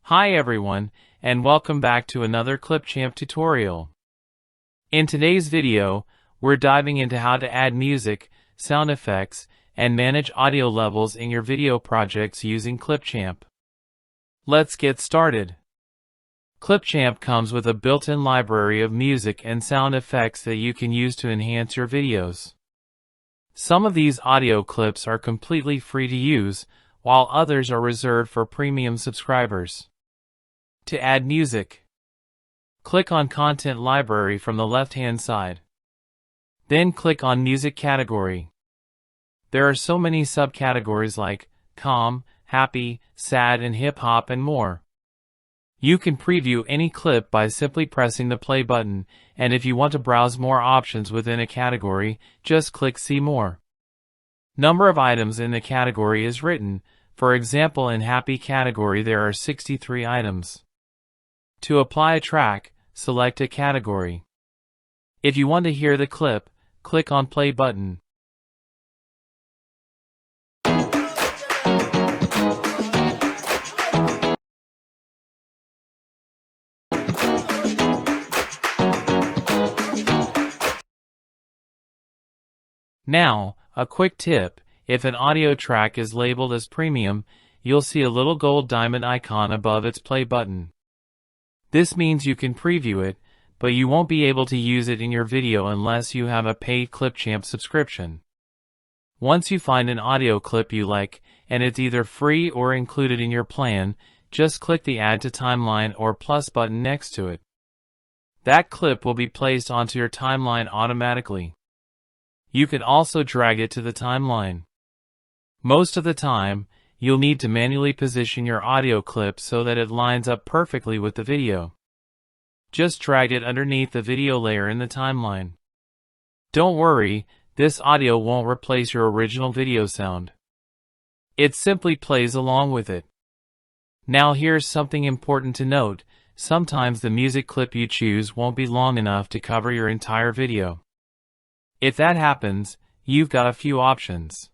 Hi everyone, and welcome back to another Clipchamp tutorial. In today's video, we're diving into how to add music, sound effects, and manage audio levels in your video projects using Clipchamp. Let's get started. Clipchamp comes with a built-in library of music and sound effects that you can use to enhance your videos. Some of these audio clips are completely free to use, while others are reserved for premium subscribers. To add music, click on Content Library from the left-hand side. Then click on Music category. There are so many subcategories like calm, happy, sad, and hip-hop, and more. You can preview any clip by simply pressing the play button, and if you want to browse more options within a category, just click See More. Number of items in the category is written. For example, in Happy category there are 63 items. To apply a track, select a category. If you want to hear the clip, click on Play button. Now, a quick tip: if an audio track is labeled as premium, you'll see a little gold diamond icon above its play button. This means you can preview it, but you won't be able to use it in your video unless you have a paid Clipchamp subscription. Once you find an audio clip you like, and it's either free or included in your plan, just click the Add to Timeline or plus button next to it. That clip will be placed onto your timeline automatically. You can also drag it to the timeline. Most of the time, you'll need to manually position your audio clip so that it lines up perfectly with the video. Just drag it underneath the video layer in the timeline. Don't worry, this audio won't replace your original video sound. It simply plays along with it. Now here's something important to note: sometimes the music clip you choose won't be long enough to cover your entire video. If that happens, you've got a few options.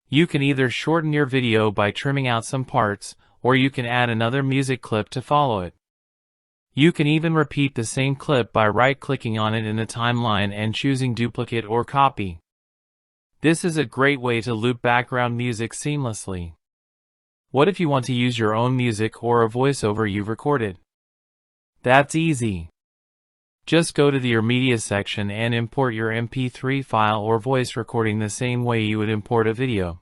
You can either shorten your video by trimming out some parts, or you can add another music clip to follow it. You can even repeat the same clip by right-clicking on it in the timeline and choosing Duplicate or Copy. This is a great way to loop background music seamlessly. What if you want to use your own music or a voiceover you've recorded? That's easy. Just go to Your Media section and import your MP3 file or voice recording the same way you would import a video.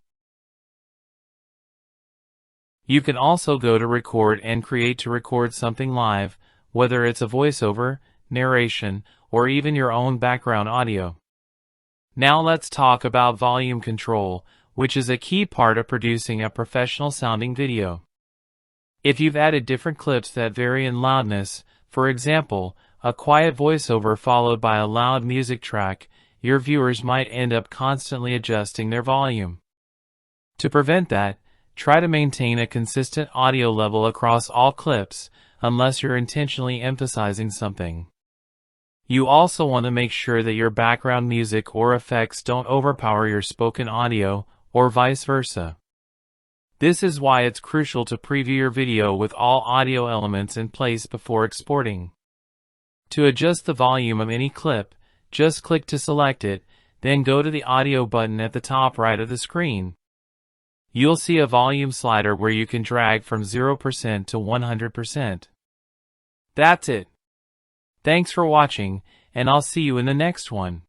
You can also go to Record and Create to record something live, whether it's a voiceover, narration, or even your own background audio. Now let's talk about volume control, which is a key part of producing a professional-sounding video. If you've added different clips that vary in loudness, for example, a quiet voiceover followed by a loud music track, your viewers might end up constantly adjusting their volume. To prevent that, try to maintain a consistent audio level across all clips, unless you're intentionally emphasizing something. You also want to make sure that your background music or effects don't overpower your spoken audio, or vice versa. This is why it's crucial to preview your video with all audio elements in place before exporting. To adjust the volume of any clip, just click to select it, then go to the audio button at the top right of the screen. You'll see a volume slider where you can drag from 0% to 100%. That's it. Thanks for watching, and I'll see you in the next one.